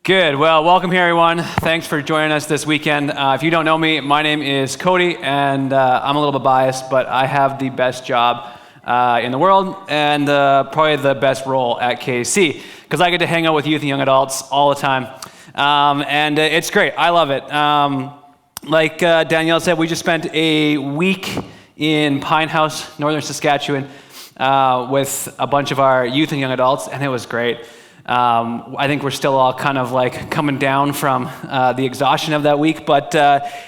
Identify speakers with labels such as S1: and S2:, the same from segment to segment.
S1: Good. Well, welcome here, everyone. Thanks for joining us this weekend. If you don't know me, my name is Cody, and I'm a little bit biased, but I have the best job in the world and probably the best role at KC because I get to hang out with youth and young adults all the time, and it's great. I love it. Like Danielle said, we just spent a week in Pine House, northern Saskatchewan, with a bunch of our youth and young adults, and it was great. I think we're still all kind of like coming down from the exhaustion of that week, but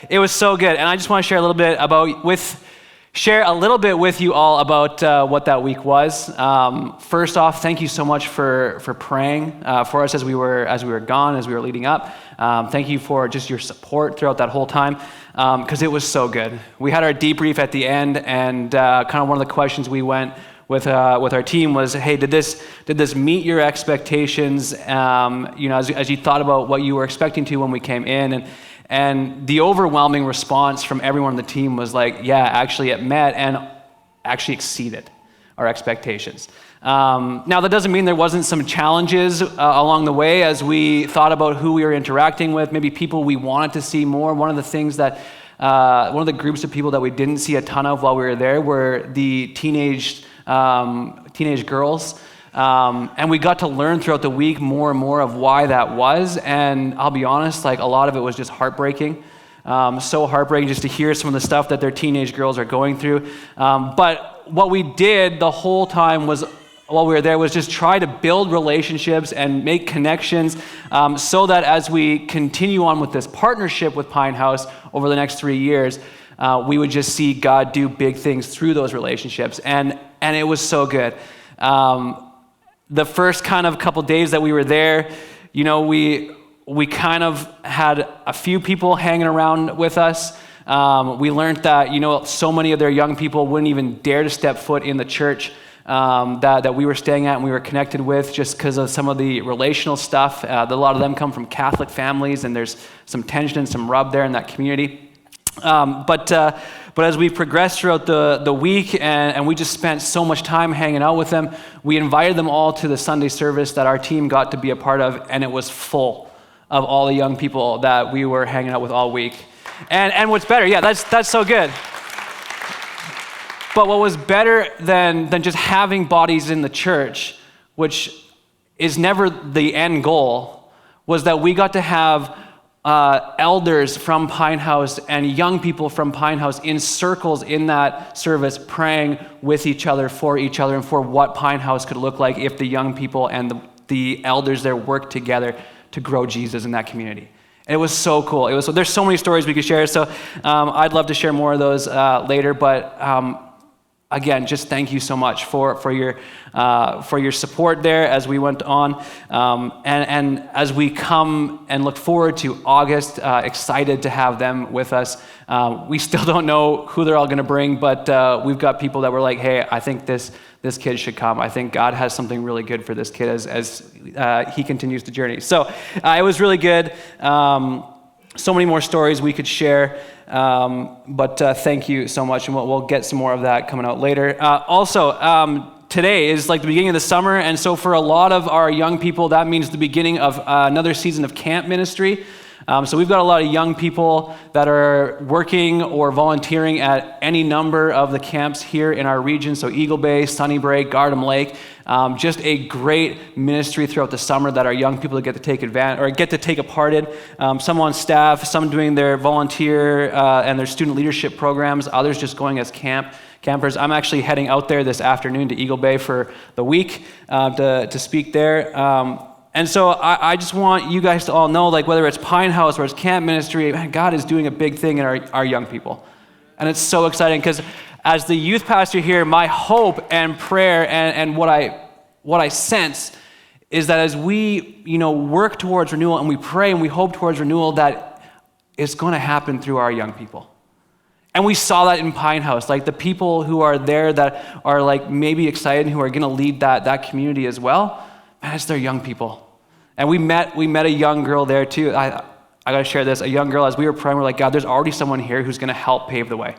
S1: it was so good. And I just want to share a little bit with you all about what that week was. First off, thank you so much for praying for us as we were gone, as we were leading up. Thank you for just your support throughout that whole time, because it was so good. We had our debrief at the end, and kind of one of the questions we went with our team was, hey, did this meet your expectations? As you thought about what you were expecting to when we came in, and the overwhelming response from everyone on the team was like, yeah, actually it met and actually exceeded our expectations. Now that doesn't mean there wasn't some challenges along the way as we thought about who we were interacting with, maybe people we wanted to see more. One of the things that one of the groups of people that we didn't see a ton of while we were there were the teenage girls, and we got to learn throughout the week more and more of why that was, and I'll be honest, like a lot of it was just heartbreaking, so heartbreaking just to hear some of the stuff that their teenage girls are going through, but what we did the whole time was, while we were there, was just try to build relationships and make connections so that as we continue on with this partnership with Pine House over the next 3 years, we would just see God do big things through those relationships, and it was so good. The first kind of couple days that we were there, we kind of had a few people hanging around with us. We learned that, so many of their young people wouldn't even dare to step foot in the church that we were staying at and we were connected with just because of some of the relational stuff. A lot of them come from Catholic families, and there's some tension and some rub there in that community. But as we progressed throughout the week and we just spent so much time hanging out with them, we invited them all to the Sunday service that our team got to be a part of, and it was full of all the young people that we were hanging out with all week. And what's better, yeah, that's so good. But what was better than just having bodies in the church, which is never the end goal, was that we got to have elders from Pine House and young people from Pine House in circles in that service praying with each other, and for what Pine House could look like if the young people and the elders there worked together to grow Jesus in that community. And it was so cool. There's so many stories we could share, so I'd love to share more of those later, but again, just thank you so much for your support there as we went on, and as we come and look forward to August, excited to have them with us. We still don't know who they're all going to bring, but we've got people that were like, hey, I think this kid should come. I think God has something really good for this kid as he continues the journey. So it was really good. So many more stories we could share, but thank you so much, and we'll get some more of that coming out later. Today is like the beginning of the summer, and so for a lot of our young people, that means the beginning of another season of camp ministry. So we've got a lot of young people that are working or volunteering at any number of the camps here in our region, so Eagle Bay, Sunnybreak, Gardam Lake. Just a great ministry throughout the summer that our young people get to take advantage or get to take a part in. Some on staff, some doing their volunteer and their student leadership programs, others just going as campers. I'm actually heading out there this afternoon to Eagle Bay for the week to speak there. And so I just want you guys to all know, like whether it's Pine House or it's camp ministry, man, God is doing a big thing in our young people. And it's so exciting because as the youth pastor here, my hope and prayer and what I sense is that as we work towards renewal and we pray and we hope towards renewal, that it's going to happen through our young people. And we saw that in Pine House, like the people who are there that are like maybe excited and who are going to lead that community as well. Man, it's their young people. And we met a young girl there too. I got to share this. A young girl, as we were praying, we're like, God, there's already someone here who's going to help pave the way.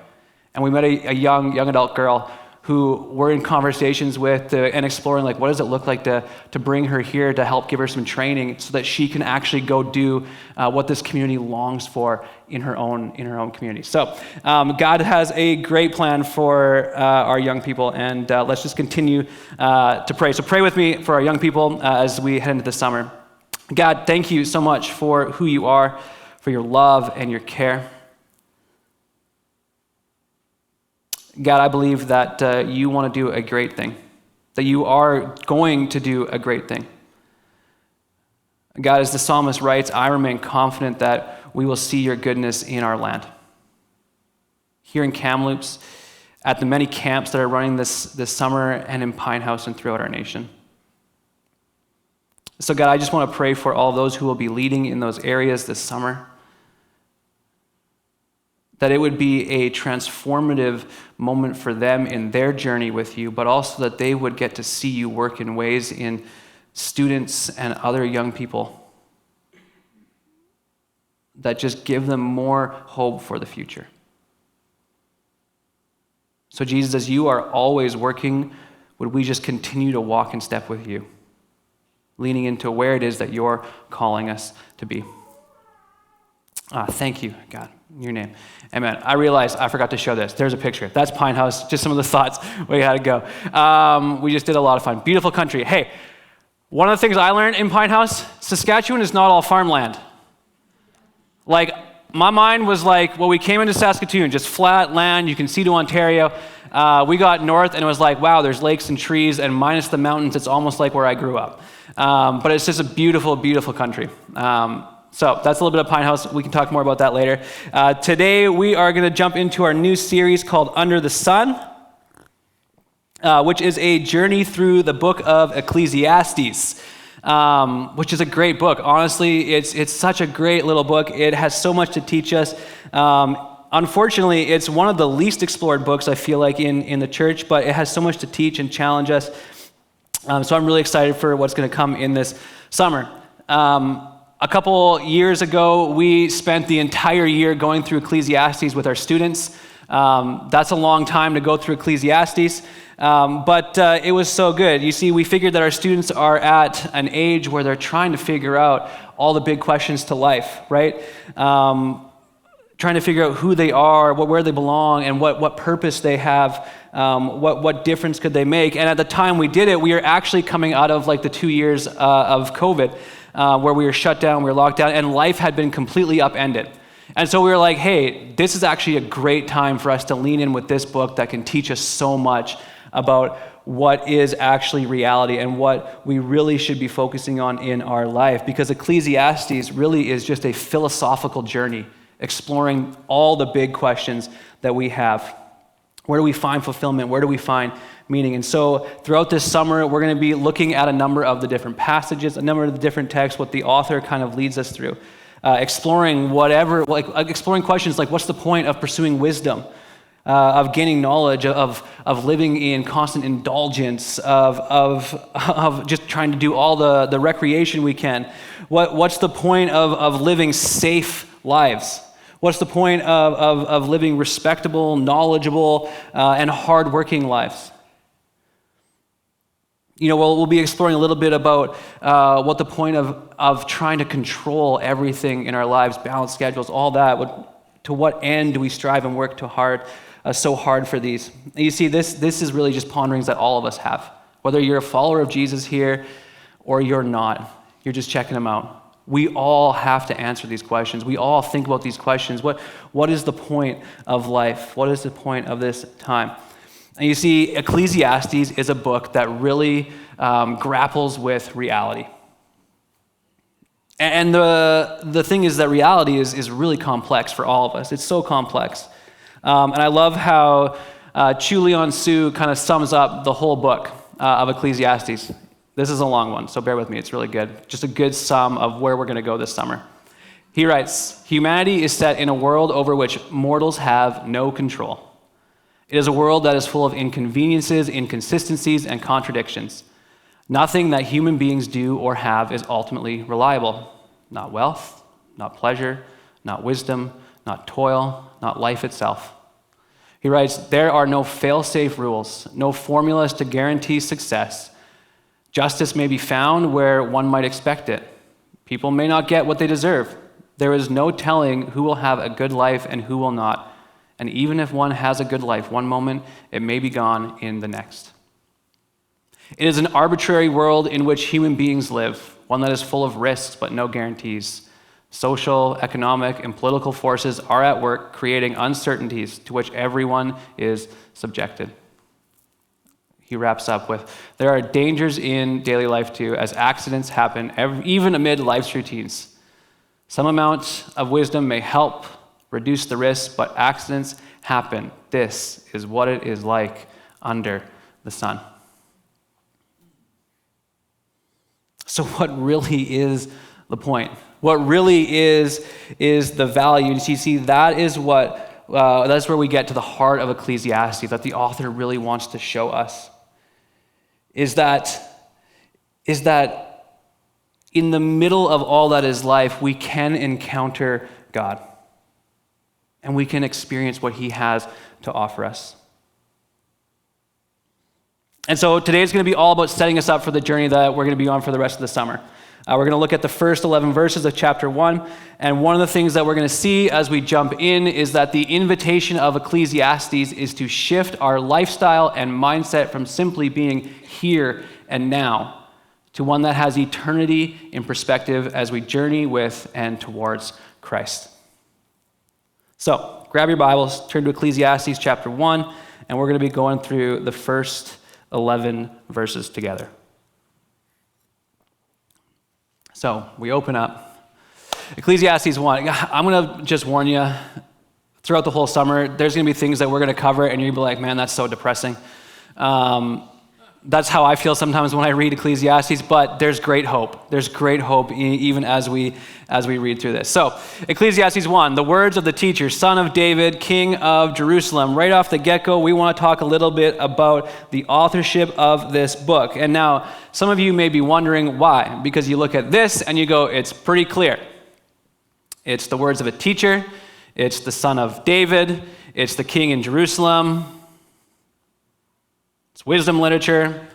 S1: And we met a young adult girl who we're in conversations with and exploring, like, what does it look like to bring her here to help give her some training so that she can actually go do what this community longs for in her own community. So God has a great plan for our young people, and let's just continue to pray. So pray with me for our young people as we head into the summer. God, thank you so much for who you are, for your love and your care. God, I believe that you want to do a great thing, that you are going to do a great thing. God, as the psalmist writes, I remain confident that we will see your goodness in our land. Here in Kamloops, at the many camps that are running this summer, and in Pine House and throughout our nation. So God, I just want to pray for all those who will be leading in those areas this summer, that it would be a transformative moment for them in their journey with you, but also that they would get to see you work in ways in students and other young people that just give them more hope for the future. So Jesus, as you are always working, would we just continue to walk in step with you, leaning into where it is that you're calling us to be. Thank you, God, in your name. Amen. I realized I forgot to show this. There's a picture. That's Pine House, just some of the thoughts we had to go. We just did a lot of fun. Beautiful country. Hey, one of the things I learned in Pine House, Saskatchewan is not all farmland. Like, my mind was like, well, we came into Saskatoon, just flat land, you can see to Ontario. We got north and it was like, wow, there's lakes and trees, and minus the mountains, it's almost like where I grew up. But it's just a beautiful, beautiful country. So that's a little bit of Pine House. We can talk more about that later. Today, we are going to jump into our new series called Under the Sun, which is a journey through the book of Ecclesiastes, which is a great book. Honestly, it's such a great little book. It has so much to teach us. Unfortunately, it's one of the least explored books, I feel like, in the church, but it has so much to teach and challenge us. So I'm really excited for what's going to come in this summer. A couple years ago, we spent the entire year going through Ecclesiastes with our students. That's a long time to go through Ecclesiastes, but it was so good. You see, we figured that our students are at an age where they're trying to figure out all the big questions to life, right? Trying to figure out who they are, where they belong, and what purpose they have, what difference could they make. And at the time we did it, we were actually coming out of like the 2 years of COVID, where we were shut down, we were locked down, and life had been completely upended. And so we were like, hey, this is actually a great time for us to lean in with this book that can teach us so much about what is actually reality and what we really should be focusing on in our life. Because Ecclesiastes really is just a philosophical journey, exploring all the big questions that we have. Where do we find fulfillment? Where do we find meaning? And so throughout this summer, we're going to be looking at a number of the different passages, a number of the different texts, what the author kind of leads us through. Exploring exploring questions like, what's the point of pursuing wisdom, of gaining knowledge, of living in constant indulgence, of just trying to do all the recreation we can? What's the point of living safe lives? What's the point of living respectable, knowledgeable, and hardworking lives? You know, we'll be exploring a little bit about what the point of trying to control everything in our lives, balance schedules, all that. To what end do we strive and work so hard for these? And you see, this is really just ponderings that all of us have. Whether you're a follower of Jesus here or you're not, you're just checking them out. We all have to answer these questions. We all think about these questions. What is the point of life? What is the point of this time? And you see, Ecclesiastes is a book that really grapples with reality. And the thing is that reality is really complex for all of us. It's so complex. And I love how Chu Leon Su kind of sums up the whole book of Ecclesiastes. This is a long one, so bear with me. It's really good. Just a good sum of where we're going to go this summer. He writes, humanity is set in a world over which mortals have no control. It is a world that is full of inconveniences, inconsistencies, and contradictions. Nothing that human beings do or have is ultimately reliable. Not wealth, not pleasure, not wisdom, not toil, not life itself. He writes, there are no fail-safe rules, no formulas to guarantee success. Justice may be found where one might expect it. People may not get what they deserve. There is no telling who will have a good life and who will not. And even if one has a good life one moment, it may be gone in the next. It is an arbitrary world in which human beings live, one that is full of risks but no guarantees. Social, economic, and political forces are at work creating uncertainties to which everyone is subjected. He wraps up with, there are dangers in daily life too, as accidents happen even amid life's routines. Some amount of wisdom may help reduce the risk, but accidents happen. This is what it is like under the sun. So what really is the point? What really is the value? And you see, that is that's where we get to the heart of Ecclesiastes, that the author really wants to show us. Is that in the middle of all that is life, we can encounter God. And we can experience what he has to offer us. And so today is going to be all about setting us up for the journey that we're going to be on for the rest of the summer. We're going to look at the first 11 verses of chapter 1. And one of the things that we're going to see as we jump in is that the invitation of Ecclesiastes is to shift our lifestyle and mindset from simply being here and now to one that has eternity in perspective as we journey with and towards Christ. So grab your Bibles, turn to Ecclesiastes chapter 1, and we're going to be going through the first 11 verses together. So we open up Ecclesiastes 1. I'm going to just warn you, throughout the whole summer, there's going to be things that we're going to cover, and you're going to be like, man, that's so depressing. That's how I feel sometimes when I read Ecclesiastes, but there's great hope. There's great hope even as we read through this. So, Ecclesiastes 1, the words of the teacher, son of David, king of Jerusalem. Right off the get-go, we want to talk a little bit about the authorship of this book. And now, some of you may be wondering why, because you look at this and you go, it's pretty clear. It's the words of a teacher, it's the son of David, it's the king in Jerusalem. It's wisdom literature.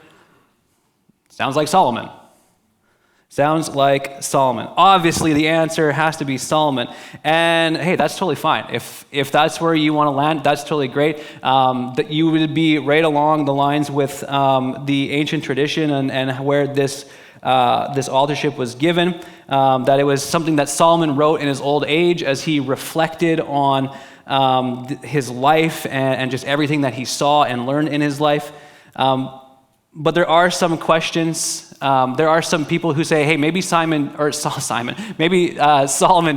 S1: Sounds like Solomon. Sounds like Solomon. Obviously, the answer has to be Solomon. And hey, that's totally fine. If that's where you want to land, that's totally great. That you would be right along the lines with the ancient tradition and where this authorship was given. That it was something that Solomon wrote in his old age as he reflected on his life and just everything that he saw and learned in his life. But there are some questions. There are some people who say, hey, maybe Solomon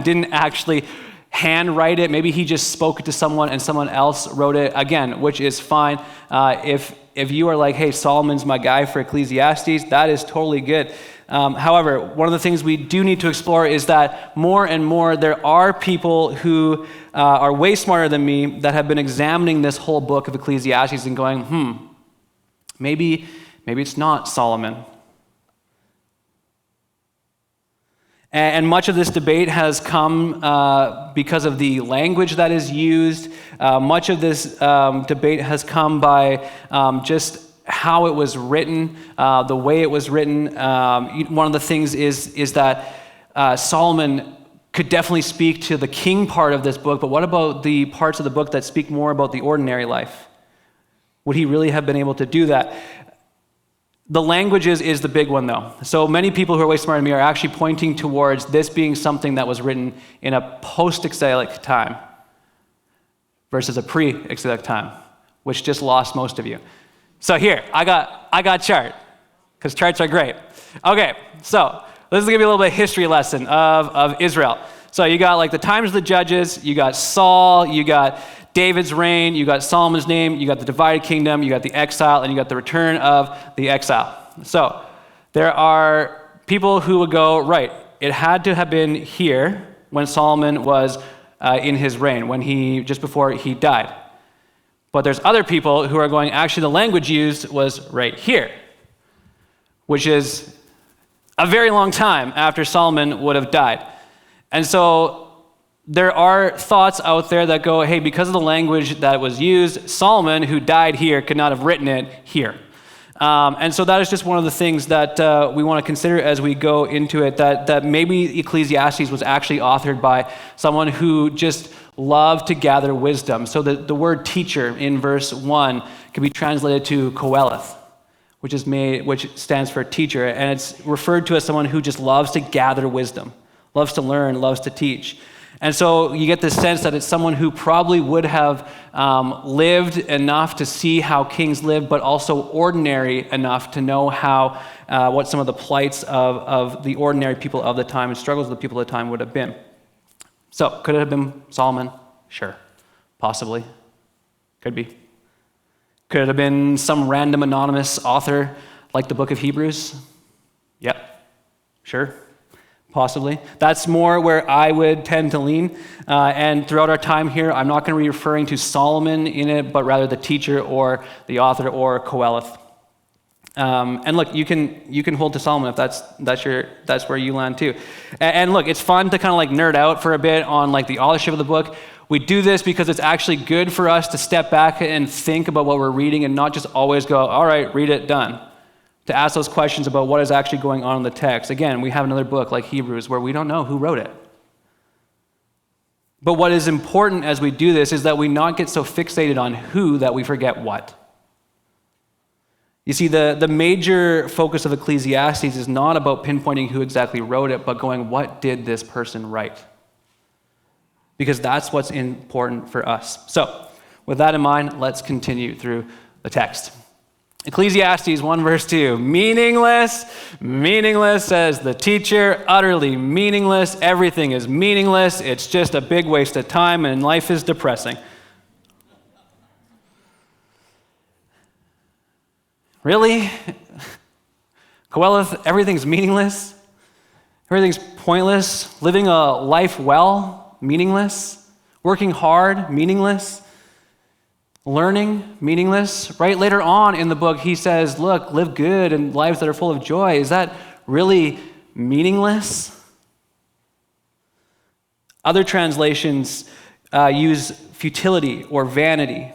S1: didn't actually handwrite it. Maybe he just spoke it to someone and someone else wrote it. Again, which is fine. If you are like, hey, Solomon's my guy for Ecclesiastes, that is totally good. However, one of the things we do need to explore is that more and more there are people who are way smarter than me that have been examining this whole book of Ecclesiastes and going, maybe it's not Solomon. And much of this debate has come because of the language that is used. Much of this debate has come by just how it was written, the way it was written. One of the things is that Solomon could definitely speak to the king part of this book, but what about the parts of the book that speak more about the ordinary life? Would he really have been able to do that? The language is the big one, though. So many people who are way smarter than me are actually pointing towards this being something that was written in a post-exilic time versus a pre-exilic time, which just lost most of you. So here, I got chart, because charts are great. Okay, so this is going to be a little bit of history lesson of Israel. So you got like the times of the judges, you got Saul, you got David's reign, you got Solomon's name, you got the divided kingdom, you got the exile, and you got the return of the exile. So there are people who would go, right, it had to have been here when Solomon was in his reign, just before he died. But there's other people who are going, actually the language used was right here, which is a very long time after Solomon would have died. And so there are thoughts out there that go, hey, because of the language that was used, Solomon, who died here, could not have written it here. And so that is just one of the things that we want to consider as we go into it, that maybe Ecclesiastes was actually authored by someone who just loved to gather wisdom. So the word teacher in verse 1 can be translated to Qoheleth, which stands for teacher, and it's referred to as someone who just loves to gather wisdom, loves to learn, loves to teach. And so you get this sense that it's someone who probably would have lived enough to see how kings lived, but also ordinary enough to know how what some of the plights of the ordinary people of the time and struggles of the people of the time would have been. So could it have been Solomon? Sure. Possibly. Could be. Could it have been some random anonymous author like the book of Hebrews? Yep. Sure. Possibly. That's more where I would tend to lean. And throughout our time here, I'm not going to be referring to Solomon in it, but rather the teacher or the author or Qoheleth. And look, you can hold to Solomon if that's where you land too. And look, it's fun to kind of like nerd out for a bit on like the authorship of the book. We do this because it's actually good for us to step back and think about what we're reading and not just always go, all right, read it, done. To ask those questions about what is actually going on in the text. Again, we have another book like Hebrews where we don't know who wrote it. But what is important as we do this is that we not get so fixated on who that we forget what. You see, the major focus of Ecclesiastes is not about pinpointing who exactly wrote it, but going, what did this person write? Because that's what's important for us. So, with that in mind, let's continue through the text. Ecclesiastes 1 verse 2, meaningless, says the teacher, utterly meaningless, everything is meaningless, it's just a big waste of time and life is depressing. Really? Qoheleth, everything's meaningless? Everything's pointless? Living a life well? Meaningless? Working hard? Meaningless? Learning, meaningless, right? Later on in the book, he says, look, live good and lives that are full of joy. Is that really meaningless? Other translations use futility or vanity.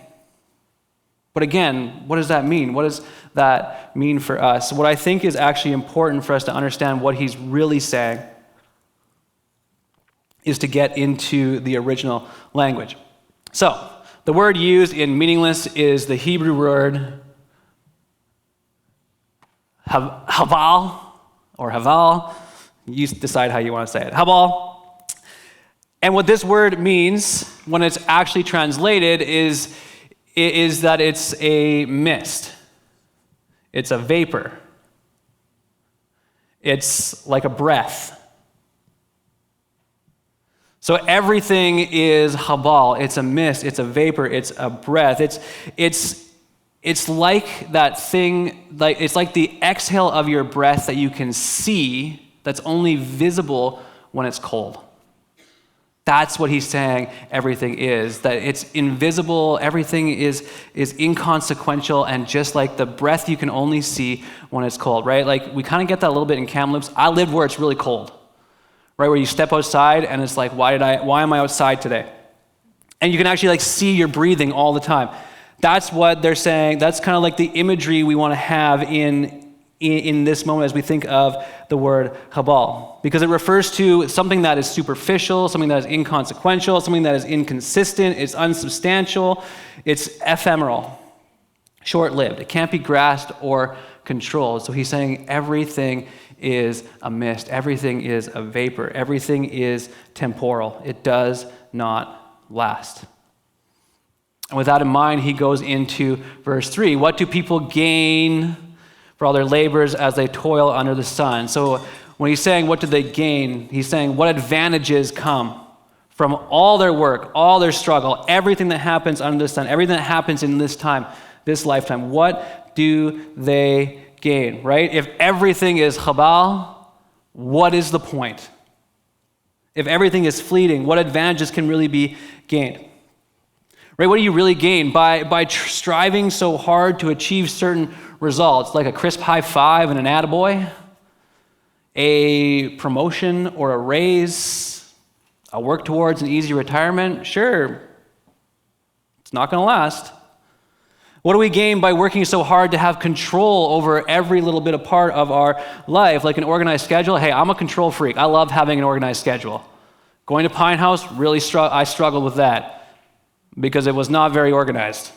S1: But again, what does that mean? What does that mean for us? What I think is actually important for us to understand what he's really saying is to get into the original language. So, the word used in meaningless is the Hebrew word haval or haval. You decide how you want to say it. Haval. And what this word means when it's actually translated is that it's a mist. It's a vapor. It's like a breath. So everything is habal. It's a mist. It's a vapor. It's a breath. It's like that thing. It's like the exhale of your breath that you can see. That's only visible when it's cold. That's what he's saying. Everything is that it's invisible. Everything is inconsequential, and just like the breath you can only see when it's cold. Right? Like we kind of get that a little bit in Kamloops. I live where it's really cold. Right, where you step outside and it's like, why am I outside today? And you can actually like see your breathing all the time. That's what they're saying. That's kind of like the imagery we want to have in this moment as we think of the word habal, because it refers to something that is superficial, something that is inconsequential, something that is inconsistent, it's unsubstantial, it's ephemeral, short-lived. It can't be grasped or controlled. So he's saying everything is a mist. Everything is a vapor. Everything is temporal. It does not last. And with that in mind, he goes into verse 3. What do people gain for all their labors as they toil under the sun? So when he's saying what do they gain, he's saying what advantages come from all their work, all their struggle, everything that happens under the sun, everything that happens in this time, this lifetime. What do they gain, right? If everything is habal, what is the point? If everything is fleeting, what advantages can really be gained? Right? What do you really gain by striving so hard to achieve certain results, like a crisp high five and an attaboy, a promotion or a raise, I'll work towards an easy retirement. Sure, it's not going to last. What do we gain by working so hard to have control over every little bit of part of our life, like an organized schedule? Hey, I'm a control freak. I love having an organized schedule. Going to Pine House, really I struggled with that because it was not very organized.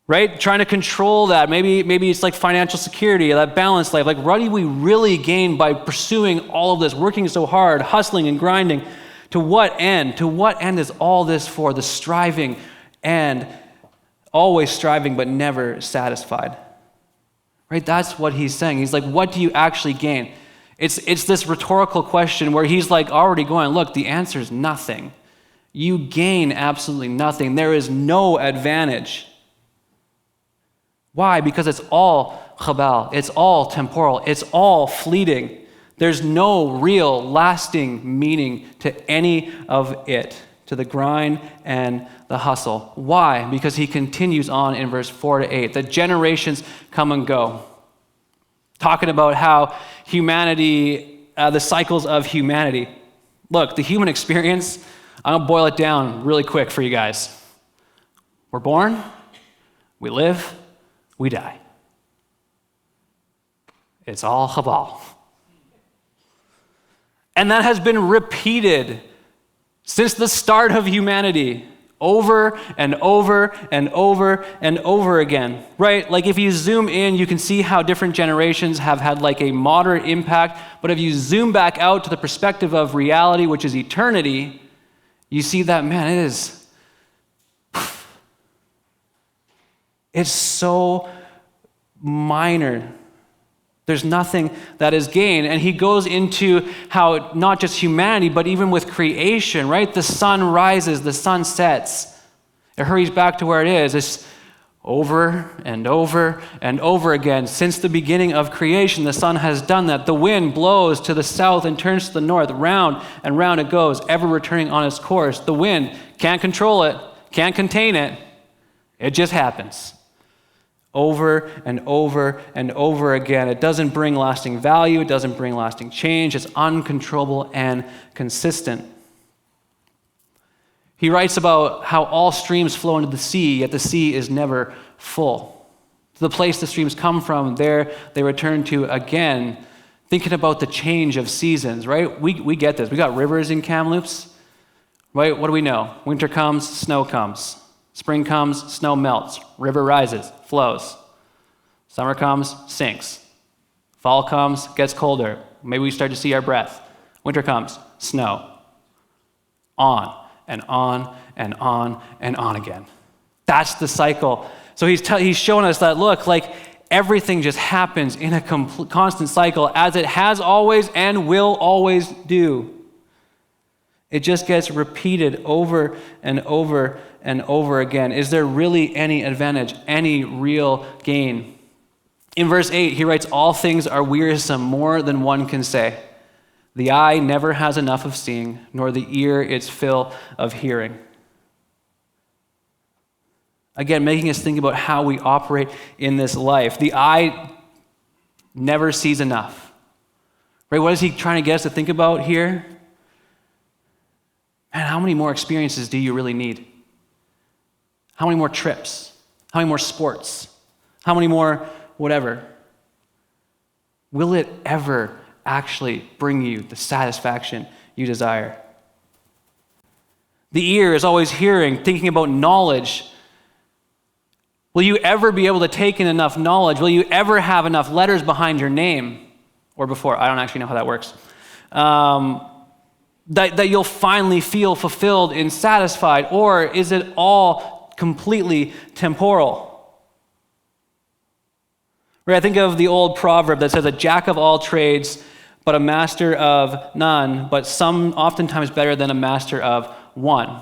S1: Right? Trying to control that. Maybe it's like financial security, that balanced life. Like, what do we really gain by pursuing all of this, working so hard, hustling and grinding? To what end? To what end is all this for? The striving and always striving but never satisfied. Right? That's what he's saying. He's like, what do you actually gain? It's this rhetorical question where he's like already going, look, the answer is nothing. You gain absolutely nothing. There is no advantage. Why? Because it's all chabal. It's all temporal. It's all fleeting. There's no real lasting meaning to any of it, to the grind and the hustle. Why? Because he continues on in verse 4-8. The generations come and go. Talking about how humanity, the cycles of humanity. Look, the human experience, I'm going to boil it down really quick for you guys. We're born, we live, we die. It's all chabal. And that has been repeated since the start of humanity, over and over and over and over again, right? Like if you zoom in, you can see how different generations have had like a moderate impact, but if you zoom back out to the perspective of reality, which is eternity, you see that, man, it's so minor. There's nothing that is gained. And he goes into how not just humanity, but even with creation, right? The sun rises, the sun sets. It hurries back to where it is. It's over and over and over again. Since the beginning of creation, the sun has done that. The wind blows to the south and turns to the north. Round and round it goes, ever returning on its course. The wind can't control it, can't contain it. It just happens. Over and over and over again. It doesn't bring lasting value. It doesn't bring lasting change. It's uncontrollable and consistent. He writes about how all streams flow into the sea, yet the sea is never full. To the place the streams come from, there they return to again. Thinking about the change of seasons, right? We get this. We got rivers in Kamloops, right? What do we know? Winter comes, snow comes. Spring comes, snow melts, river rises, flows. Summer comes, sinks. Fall comes, gets colder. Maybe we start to see our breath. Winter comes, snow. On and on and on and on again. That's the cycle. So he's showing us that, look, like everything just happens in a constant cycle as it has always and will always do. It just gets repeated over and over and over again. Is there really any advantage, any real gain? In verse 8, he writes, all things are wearisome, more than one can say. The eye never has enough of seeing, nor the ear its fill of hearing. Again, making us think about how we operate in this life. The eye never sees enough. Right? What is he trying to get us to think about here? Man, how many more experiences do you really need? How many more trips? How many more sports? How many more whatever? Will it ever actually bring you the satisfaction you desire? The ear is always hearing, thinking about knowledge. Will you ever be able to take in enough knowledge? Will you ever have enough letters behind your name? Or before, I don't actually know how that works. That you'll finally feel fulfilled and satisfied? Or is it all completely temporal? Right, I think of the old proverb that says, a jack of all trades, but a master of none, but some oftentimes better than a master of one.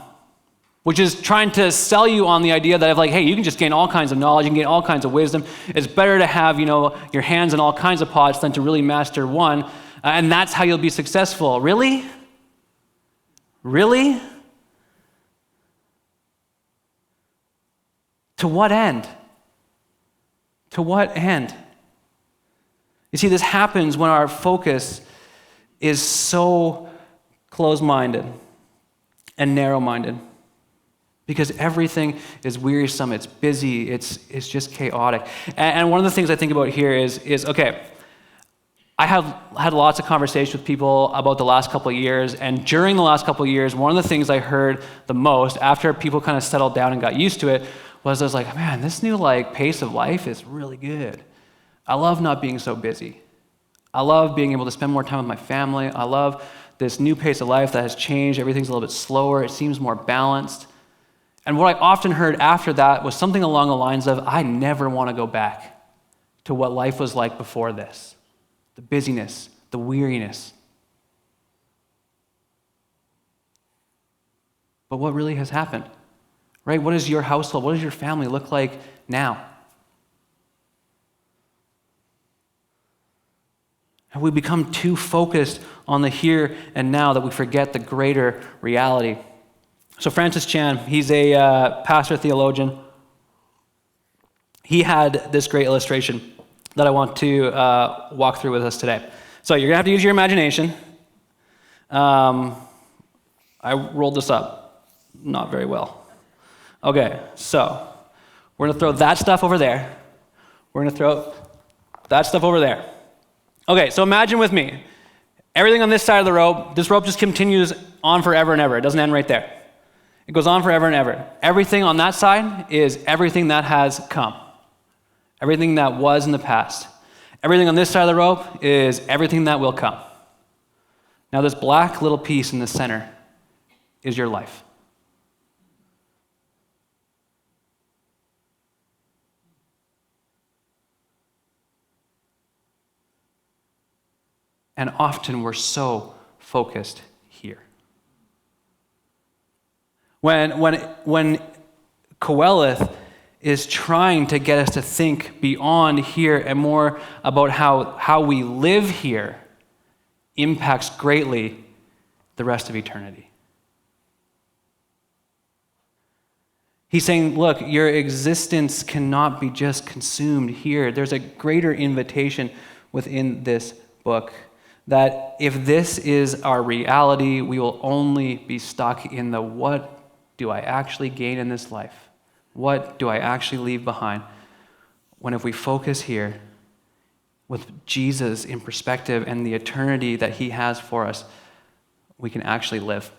S1: Which is trying to sell you on the idea that hey, you can just gain all kinds of knowledge, you can gain all kinds of wisdom. It's better to have, your hands in all kinds of pots than to really master one. And that's how you'll be successful. Really? Really? To what end? To what end? You see, this happens when our focus is so closed-minded, and narrow-minded. Because everything is wearisome, it's busy, it's just chaotic. And one of the things I think about here is okay, I have had lots of conversations with people about the last couple of years, and during the last couple of years, one of the things I heard the most after people kind of settled down and got used to it was I was like, man, this new pace of life is really good. I love not being so busy. I love being able to spend more time with my family. I love this new pace of life that has changed. Everything's a little bit slower. It seems more balanced. And what I often heard after that was something along the lines of, I never want to go back to what life was like before this. The busyness, the weariness. But what really has happened? Right? What does your household, what does your family look like now? Have we become too focused on the here and now that we forget the greater reality? So Francis Chan, he's a pastor theologian. He had this great illustration that I want to walk through with us today. So you're going to have to use your imagination. I rolled this up not very well. Okay, so we're going to throw that stuff over there. We're going to throw that stuff over there. Okay, so imagine with me, everything on this side of the rope, this rope just continues on forever and ever. It doesn't end right there. It goes on forever and ever. Everything on that side is everything that has come. Everything that was in the past. Everything on this side of the rope is everything that will come. Now this black little piece in the center is your life. And often we're so focused here. When Qoheleth is trying to get us to think beyond here and more about how we live here impacts greatly the rest of eternity. He's saying, look, your existence cannot be just consumed here. There's a greater invitation within this book that if this is our reality, we will only be stuck in the what do I actually gain in this life? What do I actually leave behind? When if we focus here with Jesus in perspective and the eternity that he has for us, we can actually live.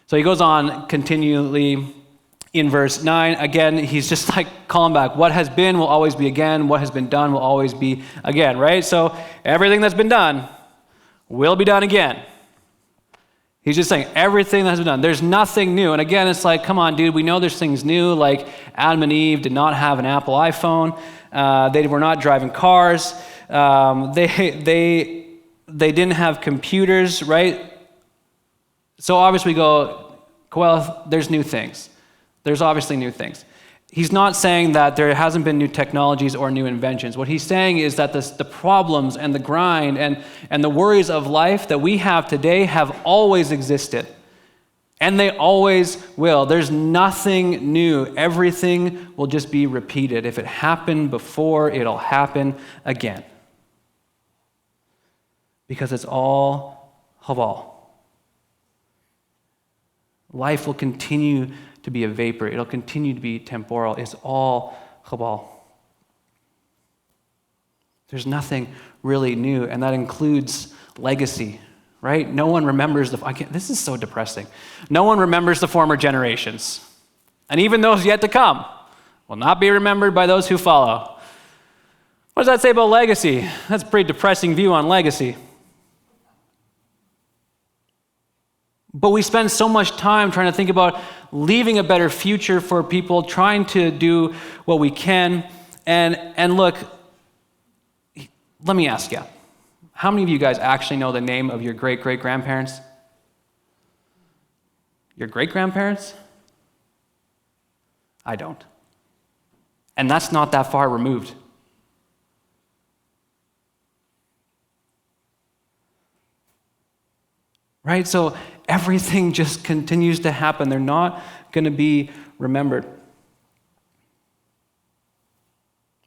S1: So he goes on continually in verse 9. Again, he's just calling back. What has been will always be again. What has been done will always be again, right? So everything that's been done will be done again. He's just saying everything that has been done. There's nothing new. And again, it's come on, dude, we know there's things new, like Adam and Eve did not have an Apple iPhone. They were not driving cars. They didn't have computers, right? So obviously we go, well, there's new things. There's obviously new things. He's not saying that there hasn't been new technologies or new inventions. What he's saying is that the problems and the grind and the worries of life that we have today have always existed. And they always will. There's nothing new. Everything will just be repeated. If it happened before, it'll happen again. Because it's all Habal. Life will continue to be a vapor. It'll continue to be temporal. It's all Habal. There's nothing really new, and that includes legacy, right? No one remembers this is so depressing. No one remembers the former generations, and even those yet to come will not be remembered by those who follow. What does that say about legacy? That's a pretty depressing view on legacy. But we spend so much time trying to think about leaving a better future for people, trying to do what we can. And look, let me ask you, how many of you guys actually know the name of your great-great-grandparents? Your great-grandparents? I don't. And that's not that far removed. Right? So everything just continues to happen. They're not going to be remembered.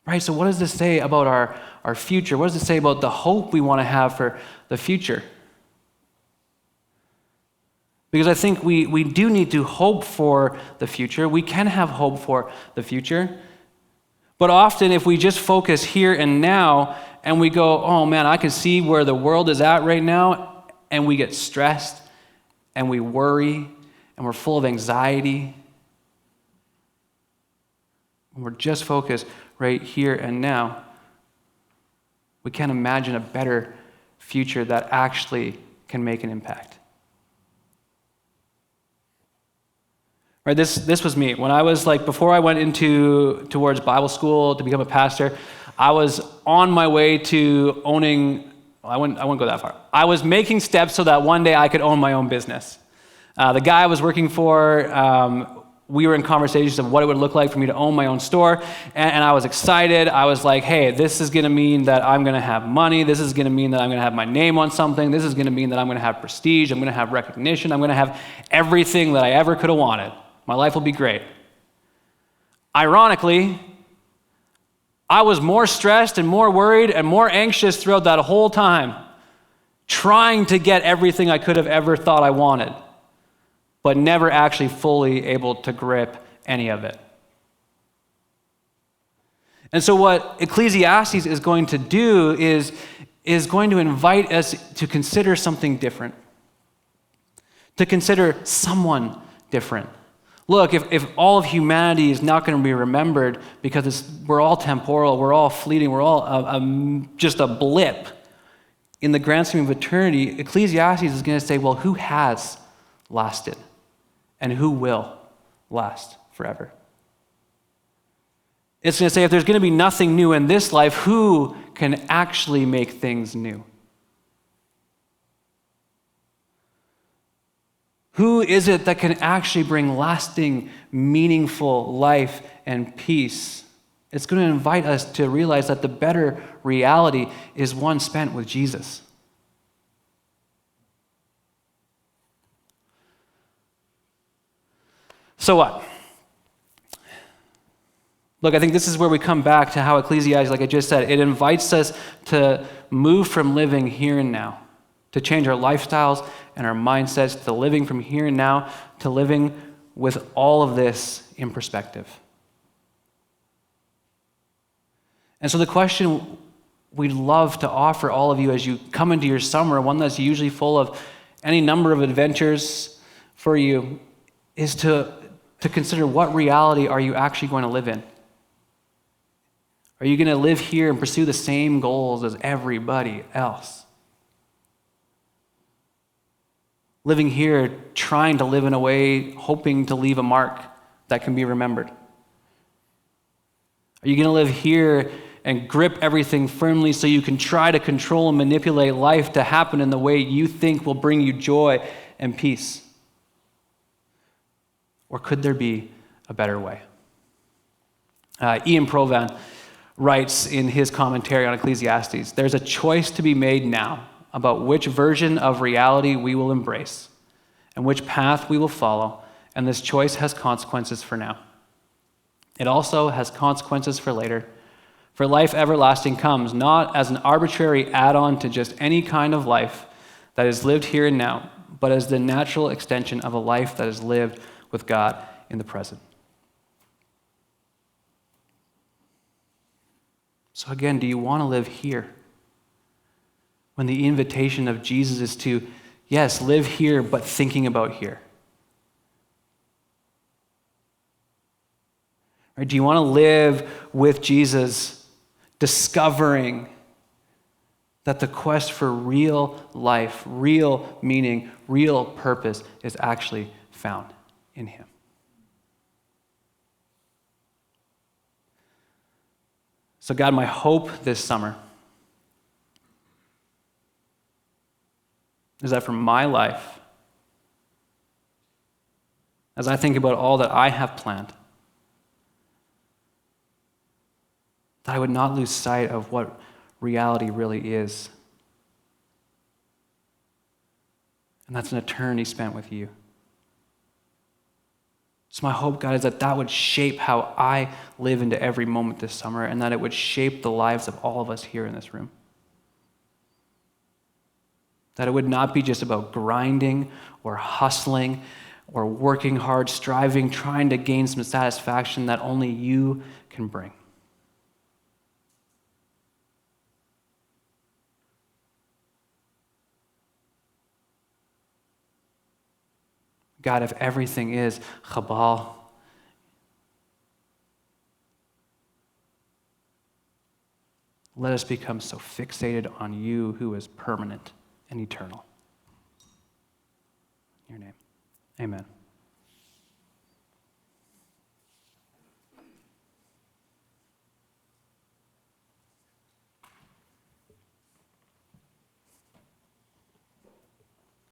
S1: Right? So what does this say about our future? What does it say about the hope we want to have for the future? Because I think we do need to hope for the future. We can have hope for the future. But often if we just focus here and now and we go, oh man, I can see where the world is at right now, and we get stressed and we worry and we're full of anxiety. When we're just focused right here and now, we can't imagine a better future that actually can make an impact. Right, this was me. When I was before I went towards Bible school to become a pastor, I was on my way to owning, I wouldn't go that far. I was making steps so that one day I could own my own business. The guy I was working for, we were in conversations of what it would look like for me to own my own store, and I was excited. I was like, hey, this is going to mean that I'm going to have money. This is going to mean that I'm going to have my name on something. This is going to mean that I'm going to have prestige. I'm going to have recognition. I'm going to have everything that I ever could have wanted. My life will be great. Ironically, I was more stressed and more worried and more anxious throughout that whole time, trying to get everything I could have ever thought I wanted, but never actually fully able to grip any of it. And so what Ecclesiastes is going to do is going to invite us to consider something different, to consider someone different. Look, if all of humanity is not going to be remembered because we're all temporal, we're all fleeting, we're all just a blip in the grand scheme of eternity, Ecclesiastes is going to say, well, who has lasted and who will last forever? It's going to say if there's going to be nothing new in this life, who can actually make things new? Who is it that can actually bring lasting, meaningful life and peace? It's going to invite us to realize that the better reality is one spent with Jesus. So what? Look, I think this is where we come back to how Ecclesiastes, like I just said, it invites us to move from living here and now, to change our lifestyles and our mindsets, to living from here and now, to living with all of this in perspective. And so the question we'd love to offer all of you as you come into your summer, one that's usually full of any number of adventures for you, is to consider what reality are you actually going to live in? Are you going to live here and pursue the same goals as everybody else? Living here, trying to live in a way, hoping to leave a mark that can be remembered? Are you going to live here and grip everything firmly so you can try to control and manipulate life to happen in the way you think will bring you joy and peace? Or could there be a better way? Ian Provan writes in his commentary on Ecclesiastes, there's a choice to be made now about which version of reality we will embrace and which path we will follow, and this choice has consequences for now. It also has consequences for later, for life everlasting comes not as an arbitrary add-on to just any kind of life that is lived here and now, but as the natural extension of a life that is lived with God in the present. So again, do you want to live here? When the invitation of Jesus is to, yes, live here, but thinking about here. Or do you want to live with Jesus, discovering that the quest for real life, real meaning, real purpose is actually found in him? So God, my hope this summer is that for my life, as I think about all that I have planned, that I would not lose sight of what reality really is. And that's an eternity spent with you. So my hope, God, is that that would shape how I live into every moment this summer, and that it would shape the lives of all of us here in this room. That it would not be just about grinding or hustling or working hard, striving, trying to gain some satisfaction that only you can bring. God, if everything is Chabal, let us become so fixated on you who is permanent and eternal. In your name, amen.